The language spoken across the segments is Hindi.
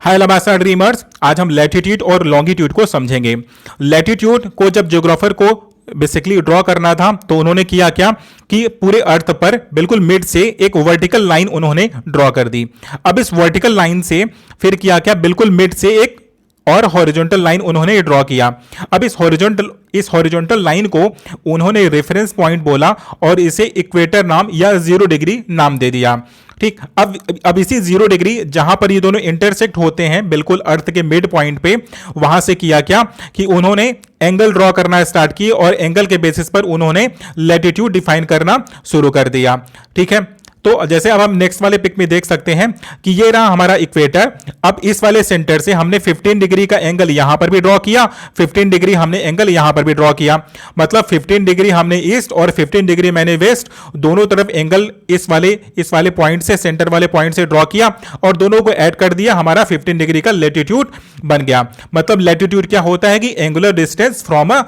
हाय लबासा ड्रीमर्स, आज हम लैटिट्यूड और लॉन्गिट्यूड को समझेंगे। लैटिट्यूड को जब ज्योग्राफर को बेसिकली ड्रॉ करना था तो उन्होंने किया क्या कि पूरे अर्थ पर बिल्कुल मिड से एक वर्टिकल लाइन उन्होंने ड्रॉ कर दी। अब इस वर्टिकल लाइन से फिर किया क्या, बिल्कुल मिड से एक और हॉरिजॉन्टल लाइन उन्होंने ड्रॉ किया। अब इस हॉरिजॉन्टल लाइन को उन्होंने रेफरेंस पॉइंट बोला और इसे इक्वेटर नाम या 0 डिग्री नाम दे दिया। ठीक, अब इसी 0 डिग्री जहां पर ये दोनों इंटरसेक्ट होते हैं बिल्कुल अर्थ के मिड पॉइंट पे, वहां से किया क्या कि उन्होंने एंगल ड्रॉ करना स्टार्ट किए और एंगल के बेसिस पर उन्होंने लैटिट्यूड डिफाइन करना शुरू कर दिया। ठीक है, तो जैसे अब हम नेक्स्ट वाले पिक में देख सकते हैं कि ये रहा हमारा इक्वेटर। अब इस वाले सेंटर से हमने 15 डिग्री का एंगल यहां पर भी ड्रॉ किया, 15 डिग्री हमने एंगल यहां पर भी ड्रॉ किया। मतलब 15 डिग्री हमने ईस्ट और 15 डिग्री मैंने वेस्ट, दोनों तरफ एंगल इस वाले पॉइंट से, सेंटर वाले पॉइंट से ड्रॉ किया और दोनों को ऐड कर दिया, हमारा 15 डिग्री का लैटिट्यूड बन गया। मतलब लैटिट्यूड क्या होता है कि angular distance from a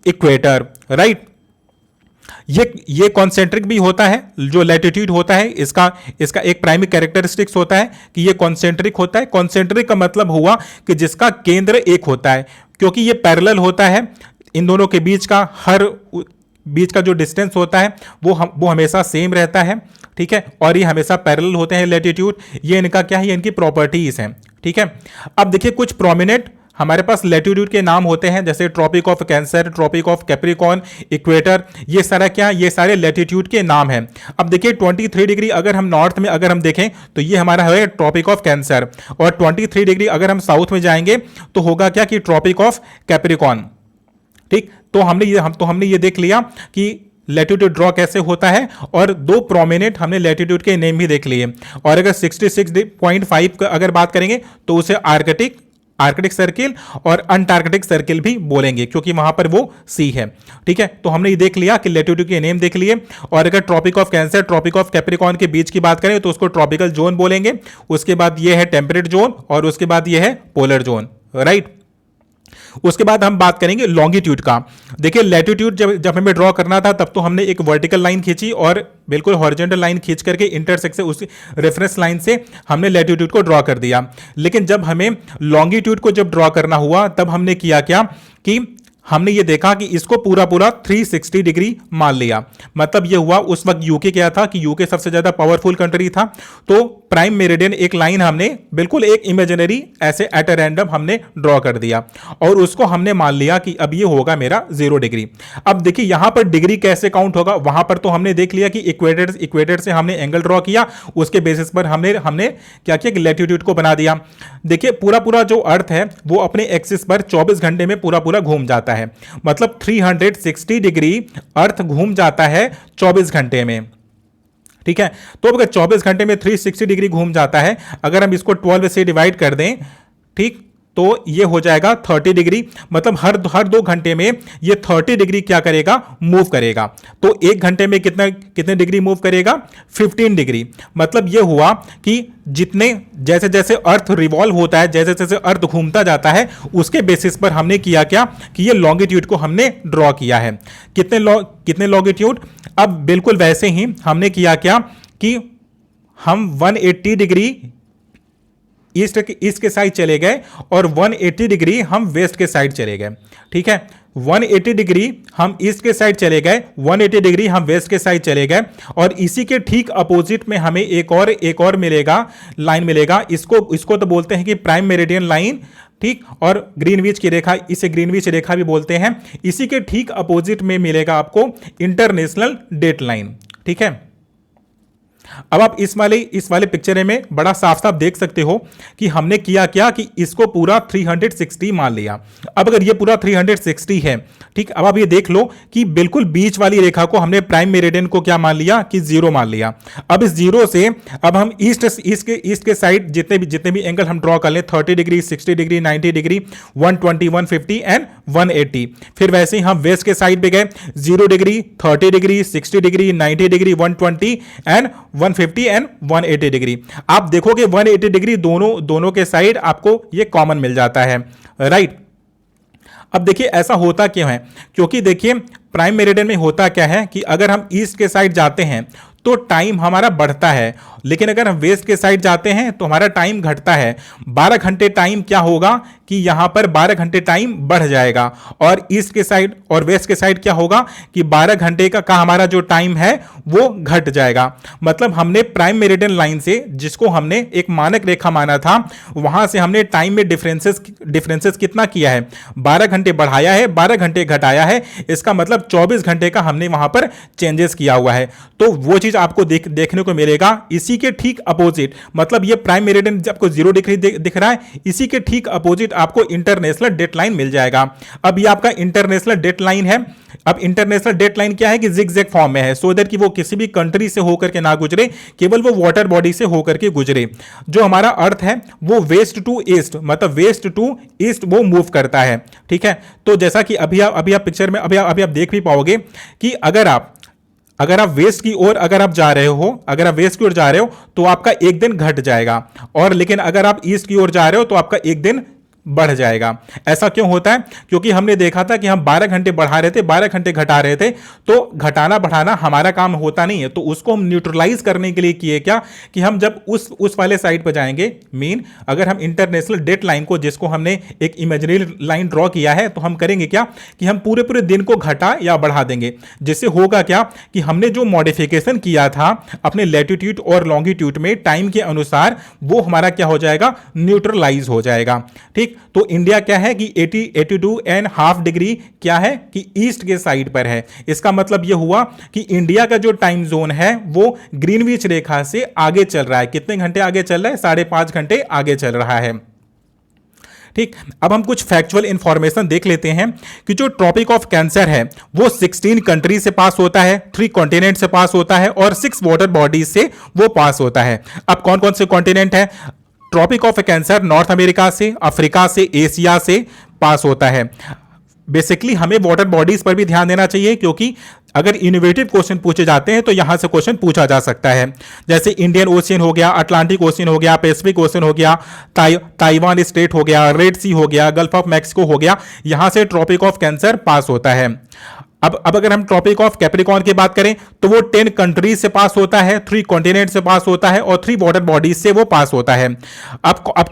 equator, right. ये कॉन्सेंट्रिक भी होता है। जो लैटिट्यूड होता है इसका एक प्राइमरी कैरेक्टरिस्टिक्स होता है कि ये कॉन्सेंट्रिक होता है। कॉन्सेंट्रिक का मतलब हुआ कि जिसका केंद्र एक होता है, क्योंकि ये पैरेलल होता है। इन दोनों के बीच का जो डिस्टेंस होता है वो हमेशा सेम रहता है। ठीक है, और ये हमेशा पैरेलल होते हैं लैटिट्यूड। ये इनका क्या है, ये इनकी प्रॉपर्टीज हैं। ठीक है, अब देखिए कुछ प्रोमिनेंट हमारे पास लैटिट्यूड के नाम होते हैं, जैसे tropic of cancer, tropic of capricorn, equator. ये सारा क्या, ये सारे लैटिट्यूड के नाम हैं। अब देखिए 23 डिग्री अगर हम नॉर्थ में अगर हम देखें तो ये हमारा है ट्रॉपिक ऑफ कैंसर, और 23 डिग्री अगर हम साउथ में जाएंगे तो होगा क्या कि ट्रॉपिक ऑफ कैप्रिकॉर्न। ठीक, तो हमने ये देख लिया कि लैटिट्यूड ड्रॉ कैसे होता है, और दो प्रोमिनेंट हमने लैटिट्यूड के नेम भी देख लिए। और अगर 66.5 का अगर बात करेंगे तो उसे आर्कटिक सर्किल और अंटार्कटिक सर्किल भी बोलेंगे, क्योंकि वहां पर वो सी है। ठीक है, तो हमने ये देख लिया कि लैटिट्यूड के नेम देख लिए। और अगर tropic of cancer, tropic of capricorn के बीच की बात करें तो उसको ट्रॉपिकल जोन बोलेंगे। उसके बाद ये है टेम्परेट जोन और उसके बाद ये है पोलर जोन, राइट। उसके बाद हम बात करेंगे लॉन्गिट्यूड का। देखिए लैटिट्यूड जब हमें ड्रॉ करना था तब तो हमने एक वर्टिकल लाइन खींची और बिल्कुल हॉरिजॉन्टल लाइन खींच करके इंटरसेक्ट से उस रेफरेंस लाइन से हमने लैटिट्यूड को ड्रॉ कर दिया। लेकिन जब हमें लॉन्गिट्यूड को जब ड्रॉ करना हुआ तब हमने किया क्या कि हमने ये देखा कि इसको पूरा 360 डिग्री मान लिया। मतलब ये हुआ, उस वक्त यूके क्या था कि यूके सबसे ज्यादा पावरफुल कंट्री था, तो प्राइम मेरिडियन एक लाइन हमने बिल्कुल एक इमेजिनरी ऐसे एट अ रैंडम हमने ड्रॉ कर दिया और उसको हमने मान लिया कि अब ये होगा मेरा 0 डिग्री। अब देखिए यहां पर डिग्री कैसे काउंट होगा, वहां पर तो हमने देख लिया कि इक्वेटर से हमने एंगल ड्रॉ किया, उसके बेसिस पर हमने क्या किया कि लैटिट्यूड को बना दिया। देखिए पूरा जो अर्थ है वो अपने एक्सिस पर 24 घंटे में पूरा घूम जाता है। मतलब 360 डिग्री अर्थ घूम जाता है 24 घंटे में। ठीक है, तो अगर 24 घंटे में 360 डिग्री घूम जाता है, अगर हम इसको 12 से डिवाइड कर दें, ठीक, तो ये हो जाएगा 30 डिग्री। मतलब हर 2 घंटे में ये 30 डिग्री क्या करेगा, मूव करेगा। तो 1 घंटे में कितने डिग्री मूव करेगा, 15 डिग्री। मतलब ये हुआ कि जैसे जैसे अर्थ रिवॉल्व होता है, जैसे जैसे अर्थ घूमता जाता है, उसके बेसिस पर हमने किया क्या कि ये लॉन्गिट्यूड को हमने ड्रॉ किया है। कितने लॉन्गिट्यूड, अब बिल्कुल वैसे ही हमने किया क्या कि हम 180 डिग्री ईस्ट के साइड चले गए और 180 डिग्री हम वेस्ट के साइड चले गए। ठीक है, 180 डिग्री हम ईस्ट के साइड चले गए, 180 डिग्री हम वेस्ट के साइड चले गए, और इसी के ठीक अपोजिट में हमें एक और लाइन मिलेगा। इसको तो बोलते हैं कि प्राइम मेरिडियन लाइन। ठीक, और ग्रीनविच की रेखा, इसे ग्रीनविच रेखा भी बोलते हैं। इसी के ठीक अपोजिट में मिलेगा आपको इंटरनेशनल डेट लाइन। ठीक है, अब आप इस वाले पिक्चर में बड़ा साफ साफ देख सकते हो कि हमने किया क्या कि इसको पूरा 360 मान लिया। अब अगर ये पूरा 360 है, ठीक, अब आप ये देख लो कि बिल्कुल बीच वाली रेखा को हमने प्राइम मेरिडियन को क्या मान लिया कि 0 मान लिया। अब इस 0 से अब हम ईस्ट के साइड जितने भी एंगल हम ड्रॉ कर लें, 30 डिग्री, 60 डिग्री, 90 डिग्री, 120, 150 एंड 180। फिर वैसे ही हम वेस्ट के साइड पे गए, 0 degree, 30 degree, 60 degree, 90 degree, 120 and 150 and 180 degree. आप देखोगे 180 डिग्री दोनों के साइड आपको ये कॉमन मिल जाता है, राइट। अब देखिए ऐसा होता क्यों है, क्योंकि देखिए प्राइम मेरिडियन में होता क्या है कि अगर हम ईस्ट के साइड जाते हैं तो टाइम हमारा बढ़ता है, लेकिन अगर हम वेस्ट के साइड जाते हैं तो हमारा टाइम घटता है। 12 घंटे टाइम क्या होगा कि यहां पर 12 घंटे टाइम बढ़ जाएगा, और ईस्ट के साइड और वेस्ट के साइड क्या होगा कि 12 घंटे का हमारा जो टाइम है वो घट जाएगा। मतलब हमने प्राइम मेरिडियन लाइन से, जिसको हमने एक मानक रेखा माना था, वहां से हमने टाइम में डिफरेंसेस कितना किया है, 12 घंटे बढ़ाया है, 12 घंटे घटाया है, इसका मतलब 24 घंटे का हमने वहां पर चेंजेस किया हुआ है। तो वो चीज आपको देखने को मिलेगा। इसी के ठीक अपोजिट, मतलब ये प्राइम मेरिडियन आपको 0 डिग्री दिख रहा है, इसी के ठीक अपोजिट आपको इंटरनेशनल डेडलाइन मिल जाएगा। अब ये आपका इंटरनेशनल डेडलाइन है। अब इंटरनेशनल डेडलाइन क्या है कि जिगजैग फॉर्म में है, सो दैट कि वो किसी भी कंट्री से होकर के ना गुजरे, केवल वो वाटर बॉडी से होकर के गुजरे। जो हमारा अर्थ है वो वेस्ट टू ईस्ट, मतलब वेस्ट टू ईस्ट वो मूव करता है। ठीक है, तो जैसा कि अभी आप पिक्चर में अभी आप देख भी पाओगे कि अगर आप वेस्ट की ओर अगर आप जा रहे हो तो आपका एक दिन घट जाएगा, और लेकिन अगर आप ईस्ट की ओर जा रहे हो तो आपका एक दिन बढ़ जाएगा। ऐसा क्यों होता है? क्योंकि हमने देखा था कि हम 12 घंटे बढ़ा रहे थे, 12 घंटे घटा रहे थे, तो घटाना बढ़ाना हमारा काम होता नहीं है। तो उसको हम न्यूट्रलाइज करने के लिए किए क्या कि हम जब उस वाले साइड पर जाएंगे, मीन अगर हम इंटरनेशनल डेट लाइन को, जिसको हमने एक इमेजिनरी लाइन ड्रॉ किया है, तो हम करेंगे क्या कि हम पूरे दिन को घटा या बढ़ा देंगे। जिससे होगा क्या कि हमने जो मॉडिफिकेशन किया था अपने लैटिट्यूड और लॉन्गिट्यूड में टाइम के अनुसार, वो हमारा क्या हो जाएगा, न्यूट्रलाइज हो जाएगा। ठीक, तो इंडिया क्या है कि 82.5 डिग्री क्या है कि ईस्ट के साइड पर है। इसका मतलब यह हुआ कि इंडिया का जो टाइम जोन है वो ग्रीनविच रेखा से आगे चल रहा है। कितने घंटे आगे चल रहा है? 5.5 घंटे आगे चल रहा है। ठीक, अब हम कुछ फैक्चुअल इंफॉर्मेशन देख लेते हैं कि जो ट्रॉपिक ऑफ कैंसर है वो 16 कंट्री से पास होता है, 3 कॉन्टिनेंट से पास होता है, और 6 वाटर बॉडीज से वो पास होता है। अब कौन कौन से कॉन्टिनेंट है? Tropic of cancer North America से, अफ्रीका से, एशिया से पास होता है। बेसिकली हमें वाटर बॉडीज पर भी ध्यान देना चाहिए, क्योंकि अगर इनोवेटिव क्वेश्चन पूछे जाते हैं तो यहां से क्वेश्चन पूछा जा सकता है। जैसे इंडियन ओशियन हो गया, अटलांटिक ओशियन हो गया, पैसिफिक ओशियन हो गया, ताइवान स्ट्रेट हो गया, रेड सी हो गया, गल्फ ऑफ मैक्सिको हो गया, यहां से ट्रॉपिक ऑफ कैंसर पास होता है। अब अगर हम ट्रॉपिक ऑफ कैप्रिकॉर्न की बात करें तो वो 10 कंट्रीज से पास होता है, 3 कॉन्टिनेंट से पास होता है, और 3 वाटर बॉडीज से वो पास होता है। अब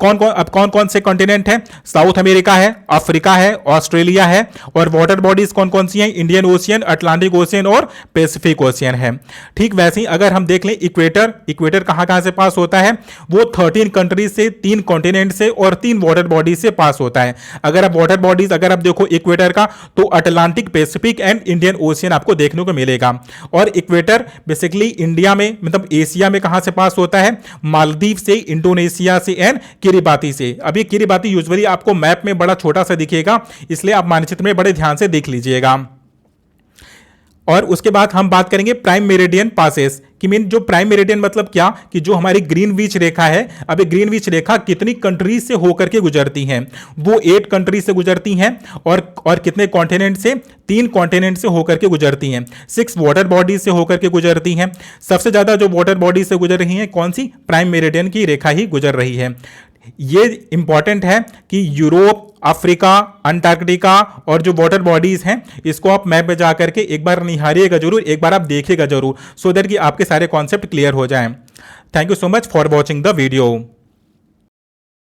कौन कौन से कॉन्टिनेंट है? साउथ अमेरिका है, अफ्रीका है, ऑस्ट्रेलिया है, और वाटर बॉडीज कौन कौन सी हैं? इंडियन ओशियन, अटलांटिक ओशियन और पैसिफिक ओशियन है। ठीक वैसे ही अगर हम देख लें इक्वेटर कहां से पास होता है? वो 13 कंट्रीज से, 3 कॉन्टिनेंट से और 3 वाटर बॉडीज से पास होता है। अगर आप वाटर बॉडीज अगर आप देखो इक्वेटर का, तो Atlantic, Pacific and Indian ocean आपको देखने को मिलेगा। और इक्वेटर बेसिकली इंडिया में, मतलब एशिया में कहां से पास होता है? मालदीव से, इंडोनेशिया से एंड किरिबाती से। अब ये किरिबाती यूजुअली आपको मैप में बड़ा छोटा सा दिखेगा, इसलिए आप मानचित्र में बड़े ध्यान से देख लीजिएगा। और उसके बाद हम बात करेंगे प्राइम मेरिडियन पासेस कि मीन जो प्राइम मेरिडियन मतलब क्या कि जो हमारी ग्रीनविच रेखा है, अब ये ग्रीनविच रेखा कितनी कंट्रीज से होकर के गुजरती हैं? वो 8 कंट्रीज से गुजरती हैं, और कितने कॉन्टिनेंट से? 3 कॉन्टिनेंट से होकर के गुजरती हैं, 6 वाटर बॉडीज से होकर के गुजरती हैं। सबसे ज्यादा जो वाटर बॉडीज से गुजर रही हैं कौन सी? प्राइम मेरिडियन की रेखा ही गुजर रही है। ये इंपॉर्टेंट है कि यूरोप, अफ्रीका, अंटार्कटिका और जो वाटर बॉडीज हैं, इसको आप मैप में जाकर के एक बार निहारिएगा जरूर, एक बार आप देखिएगा जरूर, सो दैट कि आपके सारे कॉन्सेप्ट क्लियर हो जाएं। Thank you so much for watching the video.